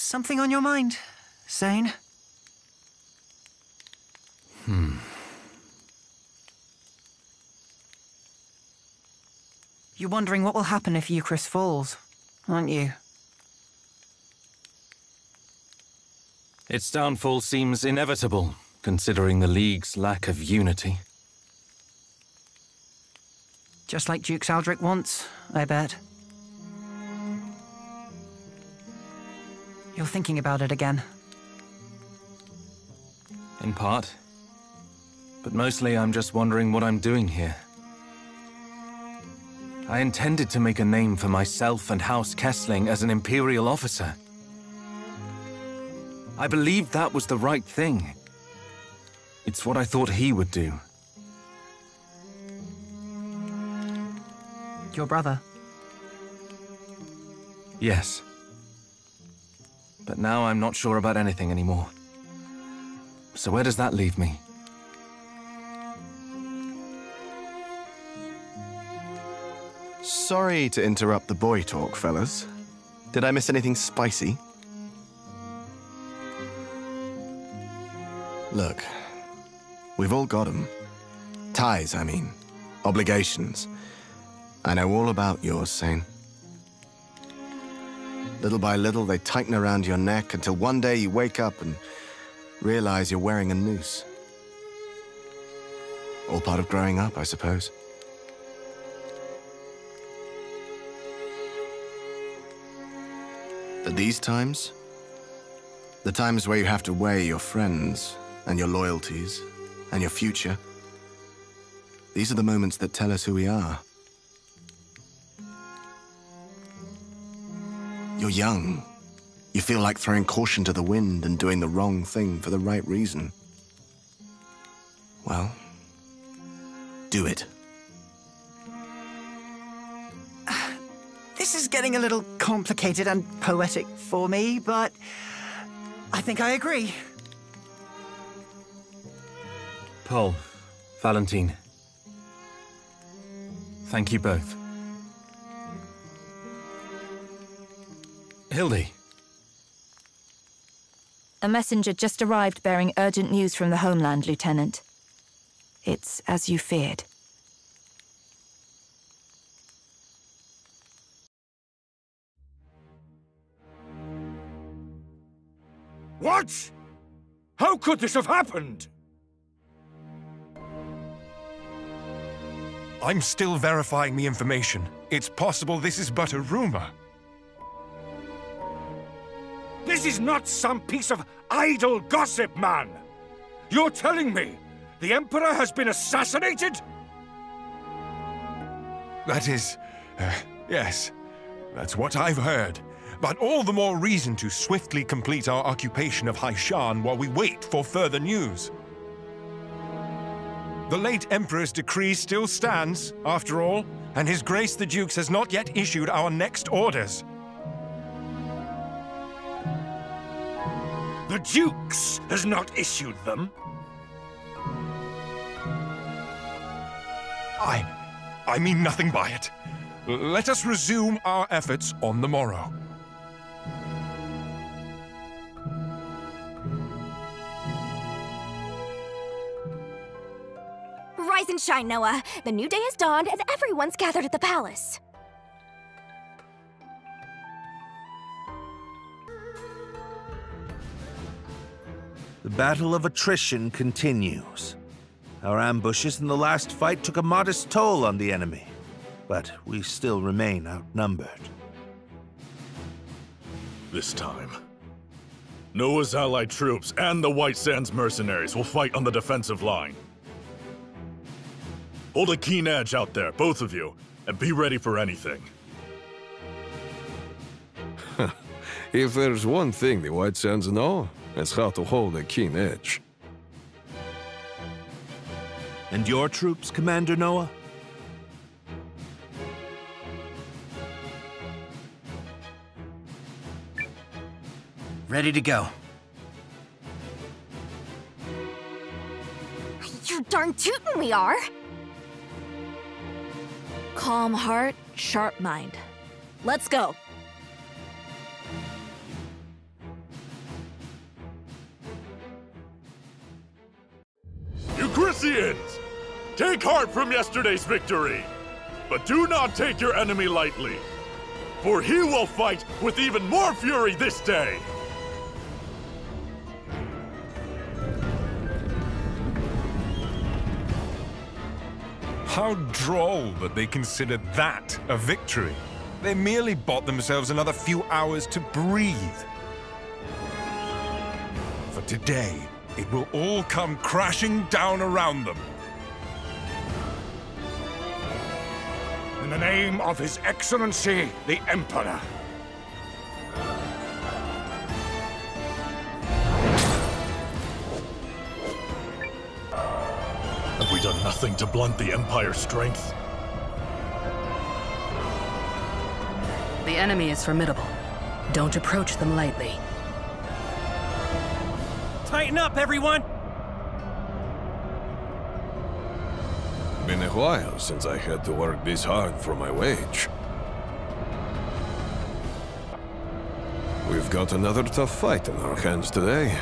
Something on your mind, Sane? You're wondering what will happen if Eucharist falls, aren't you? Its downfall seems inevitable, considering the League's lack of unity. Just like Duke Saldric wants, I bet. You're thinking about it again. In part. But mostly I'm just wondering what I'm doing here. I intended to make a name for myself and House Kessling as an Imperial officer. I believed that was the right thing. It's what I thought he would do. Your brother? Yes. But now I'm not sure about anything anymore. So where does that leave me? Sorry to interrupt the boy talk, fellas. Did I miss anything spicy? Look, we've all got 'em. Ties, I mean. Obligations. I know all about yours, Sane. Little by little, they tighten around your neck until one day you wake up and realize you're wearing a noose. All part of growing up, I suppose. But these times, the times where you have to weigh your friends and your loyalties and your future, these are the moments that tell us who we are. You're young. You feel like throwing caution to the wind and doing the wrong thing for the right reason. Well, do it. This is getting a little complicated and poetic for me, but I think I agree. Paul, Valentine. Thank you both. Hildy. A messenger just arrived bearing urgent news from the homeland, Lieutenant. It's as you feared. What? How could this have happened? I'm still verifying the information. It's possible this is but a rumor. This is not some piece of idle gossip, man! You're telling me the Emperor has been assassinated? That is... yes. That's what I've heard. But all the more reason to swiftly complete our occupation of Haishan while we wait for further news. The late Emperor's decree still stands, after all, and His Grace the Dukes has not yet issued our next orders. The Dukes has not issued them? I mean nothing by it. Let us resume our efforts on the morrow. Rise and shine, Noah. The new day has dawned and everyone's gathered at the palace. The battle of attrition continues. Our ambushes in the last fight took a modest toll on the enemy, but we still remain outnumbered. This time, Noah's allied troops and the White Sands mercenaries will fight on the defensive line. Hold a keen edge out there, both of you, and be ready for anything. If there's one thing the White Sands know, it's how to hold a keen edge. And your troops, Commander Noah? Ready to go. You're darn tootin' we are! Calm heart, sharp mind. Let's go. Take heart from yesterday's victory, but do not take your enemy lightly, for he will fight with even more fury this day. How droll that they consider that a victory. They merely bought themselves another few hours to breathe. For today, it will all come crashing down around them. In the name of His Excellency, the Emperor. Have we done nothing to blunt the Empire's strength? The enemy is formidable. Don't approach them lightly. Tighten up, everyone! Been a while since I had to work this hard for my wage. We've got another tough fight in our hands today.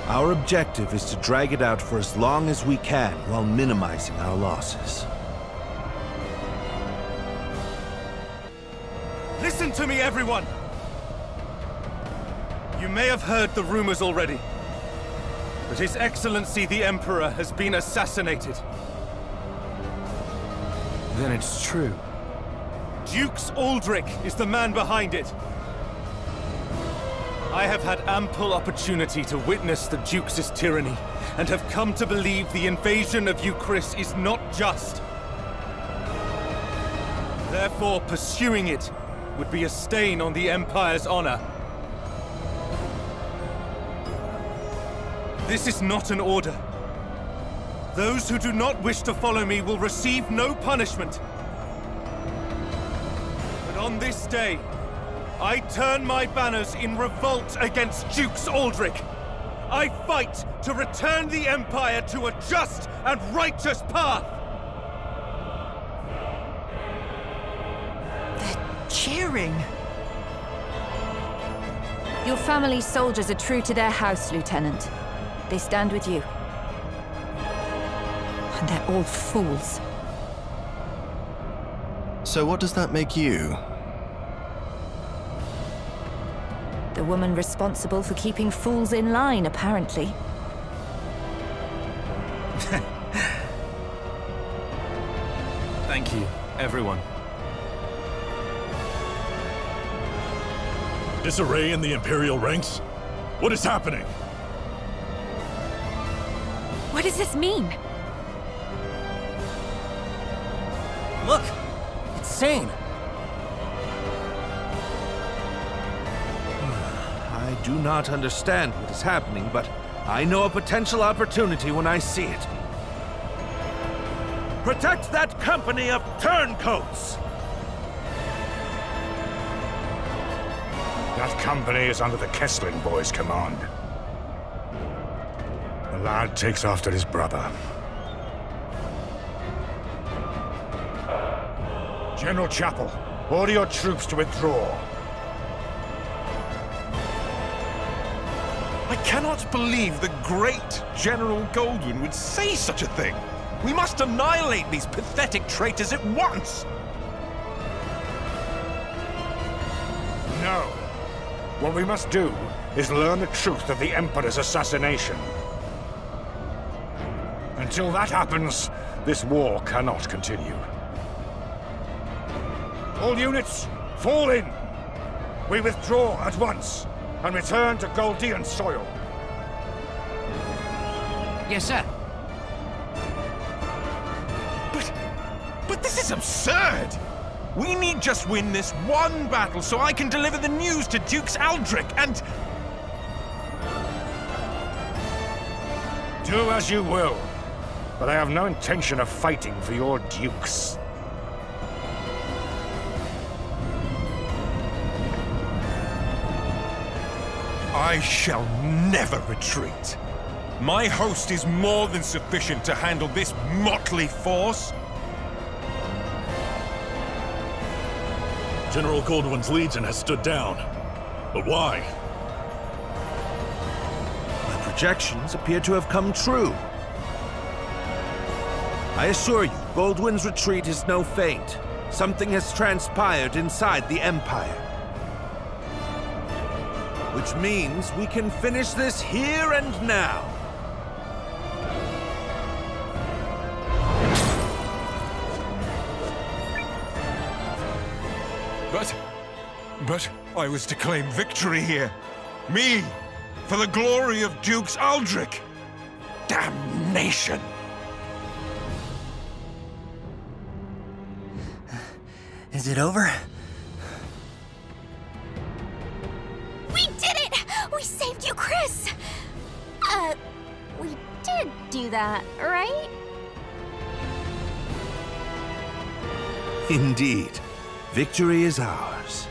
Our objective is to drag it out for as long as we can while minimizing our losses. Listen to me, everyone! You may have heard the rumors already, but His Excellency the Emperor has been assassinated. Then it's true. Dukes Aldrich is the man behind it. I have had ample opportunity to witness the Duke's tyranny, and have come to believe the invasion of Euchris is not just. Therefore, pursuing it would be a stain on the Empire's honor. This is not an order. Those who do not wish to follow me will receive no punishment. But on this day, I turn my banners in revolt against Dukes Aldrich. I fight to return the Empire to a just and righteous path. They're cheering. Your family's soldiers are true to their house, Lieutenant. They stand with you. And they're all fools. So what does that make you? The woman responsible for keeping fools in line, apparently. Thank you, everyone. Disarray in the Imperial ranks? What is happening? What does this mean? Look! It's Sane! I do not understand what is happening, but I know a potential opportunity when I see it. Protect that company of turncoats! That company is under the Kessling boys' command. The lad takes after his brother. General Chapel, order your troops to withdraw. I cannot believe the great General Goldwyn would say such a thing. We must annihilate these pathetic traitors at once! No. What we must do is learn the truth of the Emperor's assassination. Until that happens, this war cannot continue. All units, fall in! We withdraw at once and return to Goldean soil. Yes, sir. But this is absurd! We need just win this one battle so I can deliver the news to Dukes Aldrich and... Do as you will, but I have no intention of fighting for your dukes. I shall never retreat. My host is more than sufficient to handle this motley force. General Goldwyn's legion has stood down. But why? My projections appear to have come true. I assure you, Goldwyn's retreat is no feint. Something has transpired inside the Empire. Which means we can finish this here and now. But I was to claim victory here. Me, for the glory of Dukes Aldrich. Damnation! Is it over? We did it! We saved you, Chris! We did do that, right? Indeed. Victory is ours.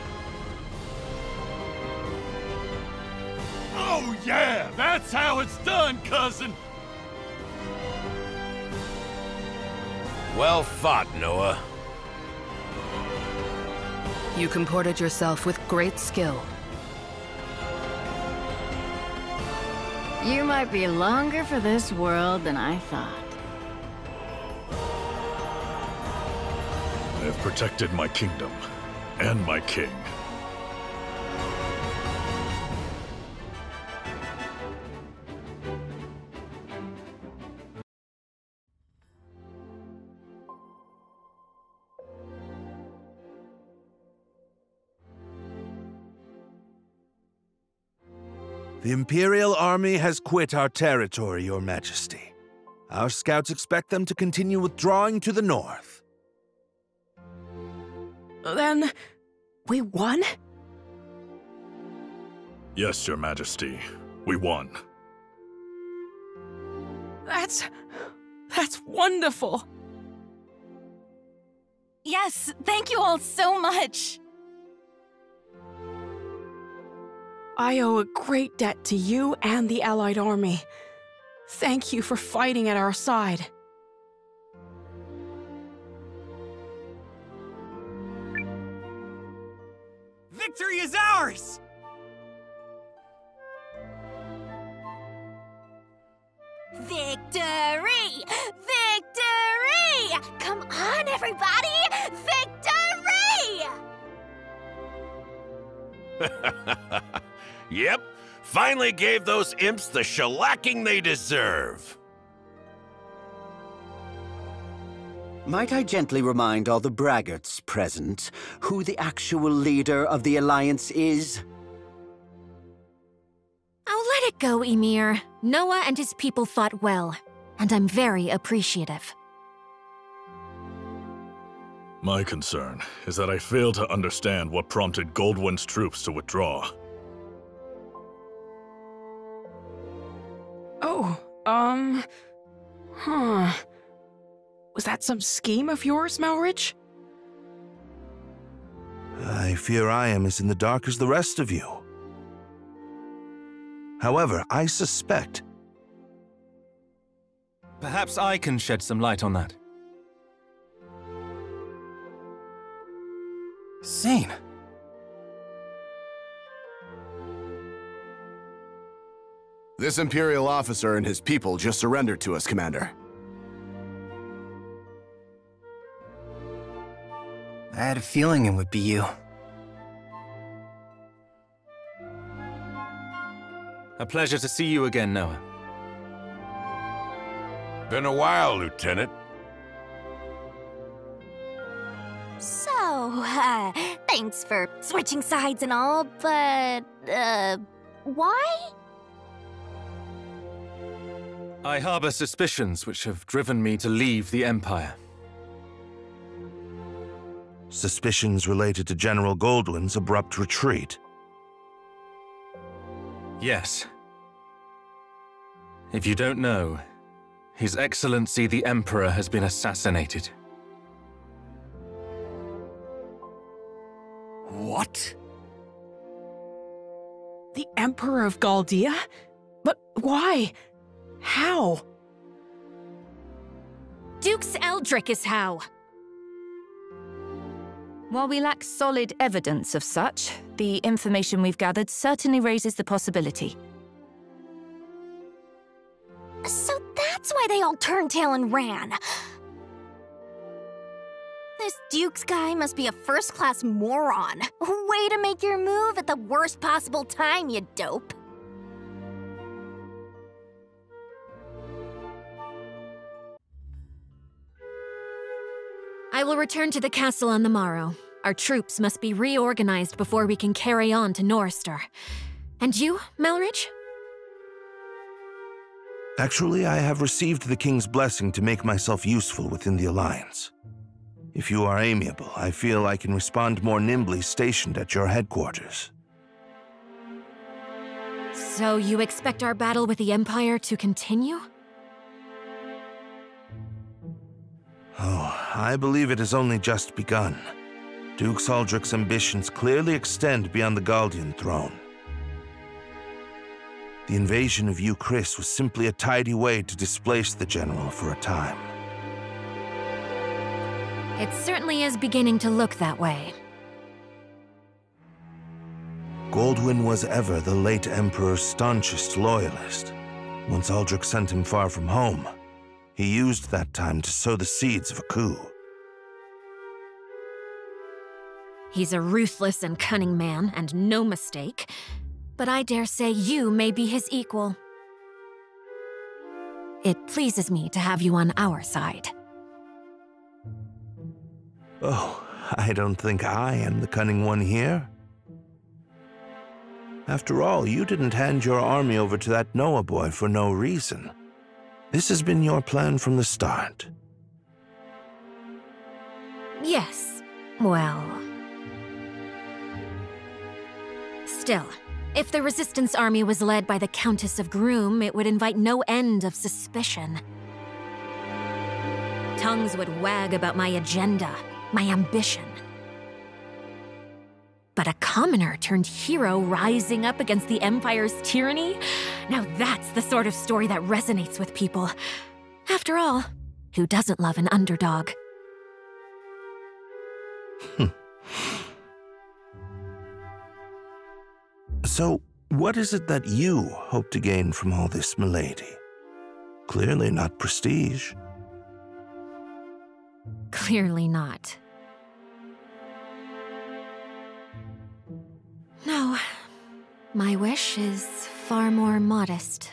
Oh yeah, that's how it's done, cousin! Well fought, Noah. You comported yourself with great skill. You might be longer for this world than I thought. I have protected my kingdom and my king. The Imperial Army has quit our territory, Your Majesty. Our scouts expect them to continue withdrawing to the north. Then, we won? Yes, Your Majesty. We won. That's wonderful. Yes, thank you all so much. I owe a great debt to you and the Allied Army. Thank you for fighting at our side. Victory is ours! Victory! Victory! Come on, everybody! Victory! Yep, finally gave those imps the shellacking they deserve. Might I gently remind all the braggarts present who the actual leader of the Alliance is? Oh, let it go, Ymir. Noah and his people fought well, and I'm very appreciative. My concern is that I fail to understand what prompted Goldwyn's troops to withdraw. Oh, Was that some scheme of yours, Malrich? I fear I am as in the dark as the rest of you. However, I suspect... Perhaps I can shed some light on that. Scene. This Imperial officer and his people just surrendered to us, Commander. I had a feeling it would be you. A pleasure to see you again, Noah. Been a while, Lieutenant. So, thanks for switching sides and all, but, why? I harbor suspicions which have driven me to leave the Empire. Suspicions related to General Goldwyn's abrupt retreat. Yes. If you don't know, His Excellency the Emperor has been assassinated. What? The Emperor of Galdia? But why? How? Dukes Aldrich is how. While we lack solid evidence of such, the information we've gathered certainly raises the possibility. why they all turned tail and ran. This Dukes guy must be a first-class moron. Way to make your move at the worst possible time, you dope. I will return to the castle on the morrow. Our troops must be reorganized before we can carry on to Norrister. And you, Melridge? Actually, I have received the King's blessing to make myself useful within the Alliance. If you are amiable, I feel I can respond more nimbly stationed at your headquarters. So you expect our battle with the Empire to continue? Oh, I believe it has only just begun. Duke Aldrich's ambitions clearly extend beyond the Galdian throne. The invasion of Chris was simply a tidy way to displace the general for a time. It certainly is beginning to look that way. Goldwyn was ever the late Emperor's staunchest loyalist. Once Aldrich sent him far from home, he used that time to sow the seeds of a coup. He's a ruthless and cunning man, and no mistake. But I dare say you may be his equal. It pleases me to have you on our side. Oh, I don't think I am the cunning one here. After all, you didn't hand your army over to that Noah boy for no reason. This has been your plan from the start. Yes, well... Still, if the Resistance army was led by the Countess of Groom, it would invite no end of suspicion. Tongues would wag about my agenda, my ambition. But a commoner turned hero rising up against the Empire's tyranny? Now that's the sort of story that resonates with people. After all, who doesn't love an underdog? So, what is it that you hope to gain from all this, milady? Clearly not prestige. Clearly not. No, my wish is far more modest.